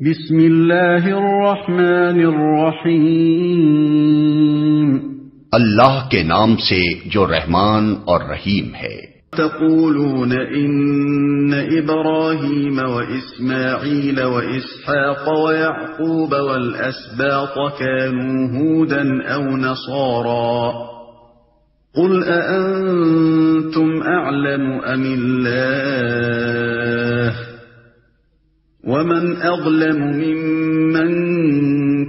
بسم اللہ الرحمن الرحیم، اللہ کے نام سے جو رحمان اور رحیم ہے۔ تقولون ان ابراہیم واسماعیل واسحاق ویعقوب والاسباط كانوا هودا او نصارا قل اانتم اعلم ام اللہ ومن اظلم ممن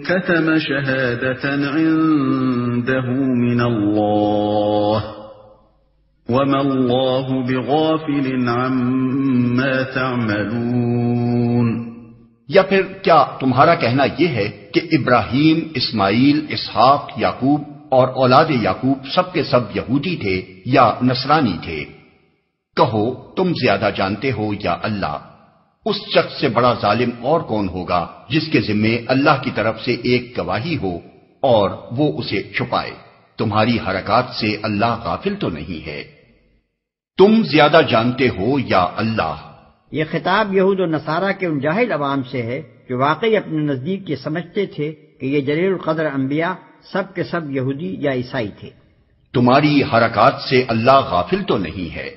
كتم شهادة عنده من الله وما الله بغافل عما تعملون۔ یا پھر کیا تمہارا کہنا یہ ہے کہ ابراہیم، اسماعیل، اسحاق، یعقوب اور اولاد یعقوب سب کے سب یہودی تھے یا نصرانی تھے؟ کہو تم زیادہ جانتے ہو یا اللہ؟ اس شخص سے بڑا ظالم اور کون ہوگا جس کے ذمے اللہ کی طرف سے ایک گواہی ہو اور وہ اسے چھپائے؟ تمہاری حرکات سے اللہ غافل تو نہیں ہے۔ تم زیادہ جانتے ہو یا اللہ؟ یہ خطاب یہود و نصارہ کے ان جاہل عوام سے ہے جو واقعی اپنے نزدیک یہ سمجھتے تھے کہ یہ جلیل القدر انبیاء سب کے سب یہودی یا عیسائی تھے۔ تمہاری حرکات سے اللہ غافل تو نہیں ہے۔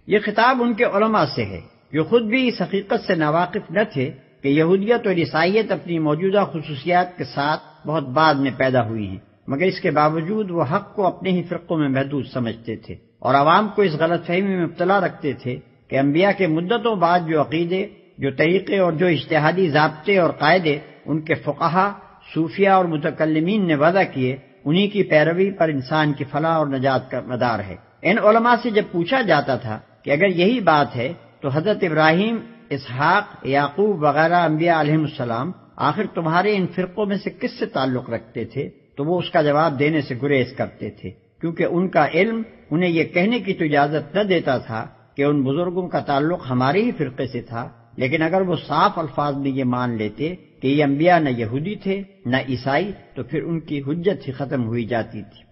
یہ خطاب ان کے علماء سے ہے جو خود بھی اس حقیقت سے ناواقف نہ تھے کہ یہودیت اور عیسائیت اپنی موجودہ خصوصیات کے ساتھ بہت بعد میں پیدا ہوئی ہیں، مگر اس کے باوجود وہ حق کو اپنے ہی فرقوں میں محدود سمجھتے تھے اور عوام کو اس غلط فہمی میں مبتلا رکھتے تھے کہ انبیاء کے مدتوں بعد جو عقیدے، جو طریقے اور جو اجتہادی ضابطے اور قاعدے ان کے فقہا، صوفیہ اور متکلمین نے وضع کیے، انہی کی پیروی پر انسان کی فلاح اور نجات کا مدار ہے۔ ان علماء سے جب پوچھا جاتا تھا کہ اگر یہی بات ہے تو حضرت ابراہیم، اسحاق، یعقوب وغیرہ انبیاء علیہم السلام آخر تمہارے ان فرقوں میں سے کس سے تعلق رکھتے تھے؟ تو وہ اس کا جواب دینے سے گریز کرتے تھے، کیونکہ ان کا علم انہیں یہ کہنے کی تو اجازت نہ دیتا تھا کہ ان بزرگوں کا تعلق ہمارے ہی فرقے سے تھا، لیکن اگر وہ صاف الفاظ میں یہ مان لیتے کہ یہ انبیاء نہ یہودی تھے نہ عیسائی تو پھر ان کی حجت ہی ختم ہوئی جاتی تھی۔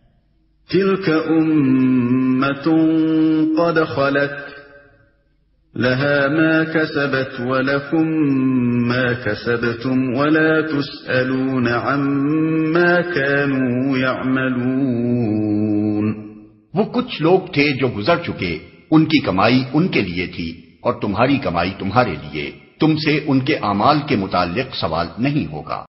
تلك أمة قد خلت لها ما كسبت ولكم ما كسبتم ولا تسألون عما كانوا يعملون۔ وہ کچھ لوگ تھے جو گزر چکے، ان کی کمائی ان کے لیے تھی اور تمہاری کمائی تمہارے لیے، تم سے ان کے اعمال کے متعلق سوال نہیں ہوگا۔